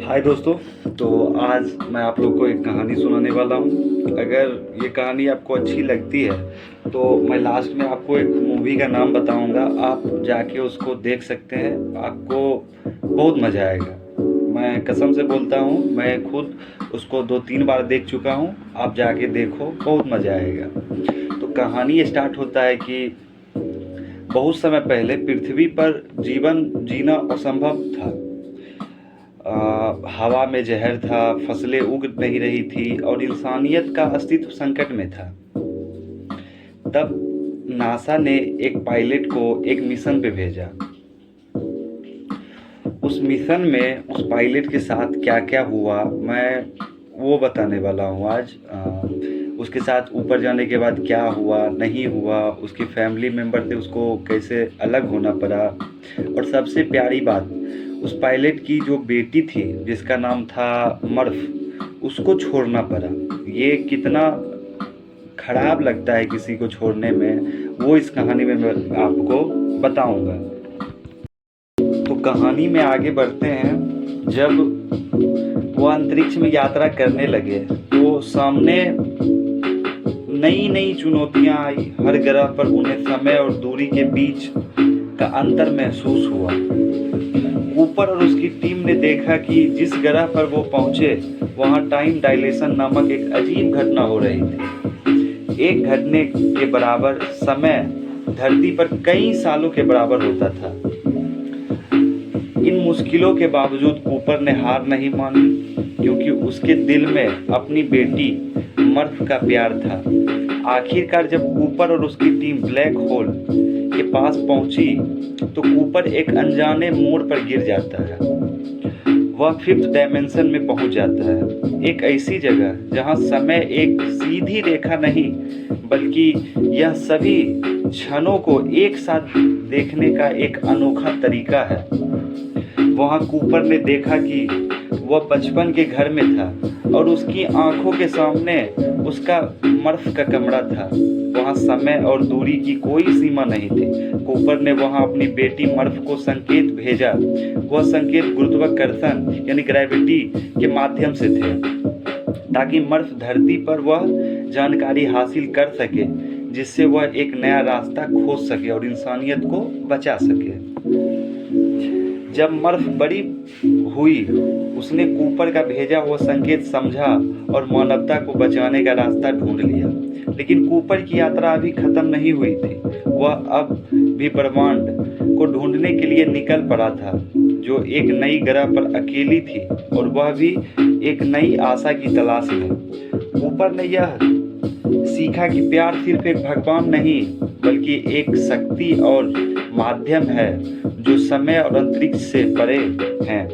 हाय दोस्तों। तो आज मैं आप लोग को एक कहानी सुनाने वाला हूँ। अगर ये कहानी आपको अच्छी लगती है तो मैं लास्ट में आपको एक मूवी का नाम बताऊँगा, आप जाके उसको देख सकते हैं। आपको बहुत मज़ा आएगा। मैं कसम से बोलता हूँ, मैं खुद उसको 2-3 बार देख चुका हूँ। आप जाके देखो, बहुत मज़ा आएगा। तो कहानी स्टार्ट होता है कि बहुत समय पहले पृथ्वी पर जीवन जीना असंभव था। हवा में जहर था, फसलें उग नहीं रही थी और इंसानियत का अस्तित्व संकट में था। तब नासा ने एक पायलट को एक मिशन पे भेजा। उस मिशन में उस पायलट के साथ क्या क्या हुआ मैं वो बताने वाला हूँ आज। उसके साथ ऊपर जाने के बाद क्या हुआ नहीं हुआ, उसकी फैमिली मेम्बर थे, उसको कैसे अलग होना पड़ा, और सबसे प्यारी बात, उस पायलट की जो बेटी थी जिसका नाम था मर्फ, उसको छोड़ना पड़ा। ये कितना खराब लगता है किसी को छोड़ने में, वो इस कहानी में मैं आपको बताऊंगा। तो कहानी में आगे बढ़ते हैं। जब वो अंतरिक्ष में यात्रा करने लगे तो सामने नई नई चुनौतियां आई। हर ग्रह पर उन्हें समय और दूरी के बीच का अंतर महसूस हुआ। कूपर और उसकी टीम ने देखा कि जिस ग्रह पर वो पहुंचे वहां टाइम डायलेशन नामक एक अजीब घटना हो रही थी। एक घटने के बराबर समय धरती पर कई सालों के बराबर होता था। इन मुश्किलों के बावजूद कूपर ने हार नहीं मानी, क्योंकि उसके दिल में अपनी बेटी मर्फ का प्यार था। आखिरकार जब कूपर और उसकी टीम ब्लैक होल के पास पहुंची तो कूपर एक अनजाने मोड़ पर गिर जाता है। वह 5th डायमेंशन में पहुंच जाता है, एक ऐसी जगह जहां समय एक सीधी रेखा नहीं बल्कि यह सभी क्षणों को एक साथ देखने का एक अनोखा तरीका है। वहां कूपर ने देखा कि वह बचपन के घर में था और उसकी आंखों के सामने उसका मर्फ का कमरा था। वहां समय और दूरी की कोई सीमा नहीं थी। कूपर ने वहां अपनी बेटी मर्फ को संकेत भेजा। वह संकेत गुरुत्वाकर्षण यानी ग्रेविटी के माध्यम से थे, ताकि मर्फ धरती पर वह जानकारी हासिल कर सके जिससे वह एक नया रास्ता खोज सके और इंसानियत को बचा सके। जब मर्फ बड़ी हुई उसने कूपर का भेजा हुआ संकेत समझा और मानवता को बचाने का रास्ता ढूंढ लिया। लेकिन कूपर की यात्रा अभी खत्म नहीं हुई थी। वह अब भी ब्रह्मांड को ढूंढने के लिए निकल पड़ा था, जो एक नई ग्रह पर अकेली थी और वह भी एक नई आशा की तलाश में। कूपर ने यह सीखा कि प्यार सिर्फ एक भगवान नहीं बल्कि एक शक्ति और माध्यम है जो समय और अंतरिक्ष से परे है।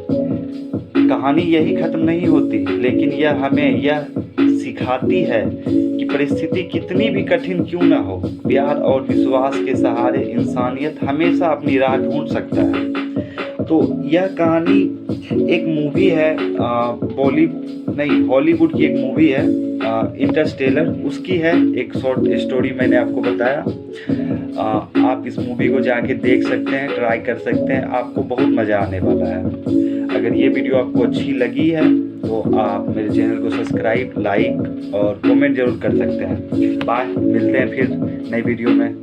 कहानी यही खत्म नहीं होती, लेकिन यह हमें यह सिखाती है कि परिस्थिति कितनी भी कठिन क्यों न हो, प्यार और विश्वास के सहारे इंसानियत हमेशा अपनी राह ढूंढ सकता है। तो यह कहानी एक मूवी है, हॉलीवुड की एक मूवी है, इंटरस्टेलर, उसकी है एक शॉर्ट स्टोरी मैंने आपको बताया। आप इस मूवी को जाके देख सकते हैं, ट्राई कर सकते हैं, आपको बहुत मज़ा आने वाला है। अगर ये वीडियो आपको अच्छी लगी है तो आप मेरे चैनल को सब्सक्राइब, लाइक और कमेंट जरूर कर सकते हैं। बाय, मिलते हैं फिर नई वीडियो में।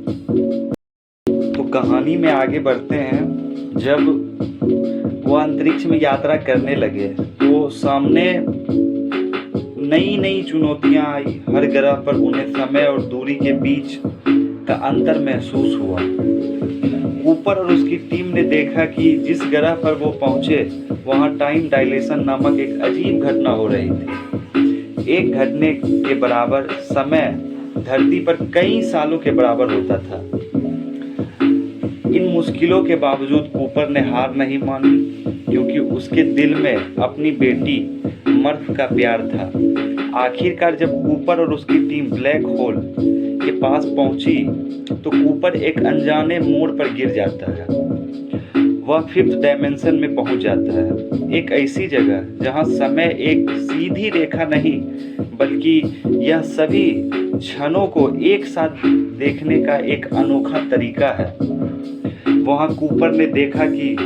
तो कहानी में आगे बढ़ते हैं। जब वो अंतरिक्ष में यात्रा करने लगे तो सामने नई नई चुनौतियां आई। हर ग्रह पर उन्हें समय और दूरी के बीच का अंतर महसूस हुआ। कूपर और उसकी टीम ने देखा कि जिस ग्रह पर वो पहुंचे वहां टाइम डायलेशन नामक एक अजीब घटना हो रही थी। एक घटने के बराबर समय धरती पर कई सालों के बराबर होता था। इन मुश्किलों के बावजूद कूपर ने हार नहीं मानी, क्योंकि उसके दिल में अपनी बेटी मर्फ का प्यार था। आखिरकार जब कूपर और उसकी टीम ब्लैक होल के पास पहुंची तो कूपर एक अनजाने मोड़ पर गिर जाता है। वह 5th डायमेंशन में पहुंच जाता है, एक ऐसी जगह जहां समय एक सीधी रेखा नहीं बल्कि यह सभी क्षणों को एक साथ देखने का एक अनोखा तरीका है। वहां कूपर ने देखा कि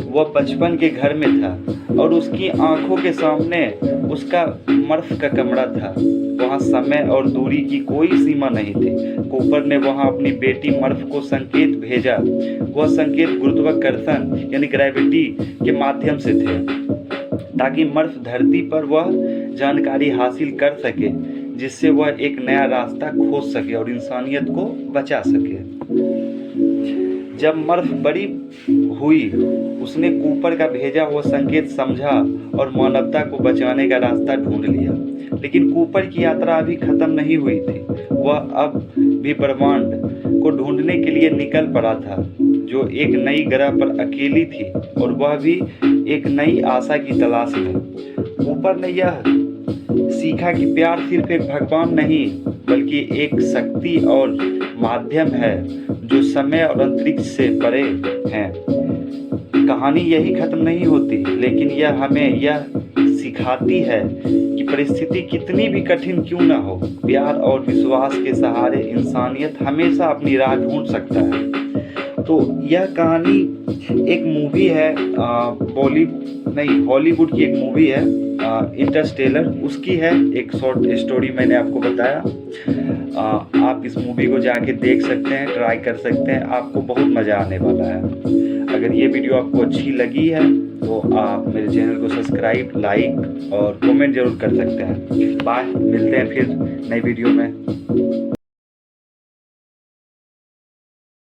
वह बचपन के घर में था और उसकी आंखों के सामने उसका मर्फ का कमरा था। वहाँ समय और दूरी की कोई सीमा नहीं थी। कूपर ने वहाँ अपनी बेटी मर्फ को संकेत भेजा। वह संकेत गुरुत्वाकर्षण यानी ग्रेविटी के माध्यम से थे, ताकि मर्फ धरती पर वह जानकारी हासिल कर सके जिससे वह एक नया रास्ता खोज सके और इंसानियत को बचा सके। जब मर्फ बड़ी हुई, उसने कूपर का भेजा हुआ संकेत समझा और मानवता को बचाने का रास्ता ढूंढ लिया। लेकिन कूपर की यात्रा अभी खत्म नहीं हुई थी। वह अब भी ब्रह्मांड को ढूंढने के लिए निकल पड़ा था, जो एक नई ग्रह पर अकेली थी और वह भी एक नई आशा की तलाश में। कूपर ने यह सीखा कि प्यार सिर्फ एक भगवान नहीं, बल्कि एक शक्ति और माध्यम है जो समय और अंतरिक्ष से परे है। कहानी यही खत्म नहीं होती, लेकिन यह हमें यह सिखाती है कि परिस्थिति कितनी भी कठिन क्यों न हो, प्यार और विश्वास के सहारे इंसानियत हमेशा अपनी राह ढूंढ सकता है। तो यह कहानी एक मूवी है, हॉलीवुड की एक मूवी है, इंटरस्टेलर, उसकी है एक शॉर्ट स्टोरी मैंने आपको बताया। आप इस मूवी को जाके देख सकते हैं, ट्राई कर सकते हैं, आपको बहुत मज़ा आने वाला है। अगर ये वीडियो आपको अच्छी लगी है तो आप मेरे चैनल को सब्सक्राइब, लाइक और कमेंट जरूर कर सकते हैं। बाय, मिलते हैं फिर नई वीडियो में।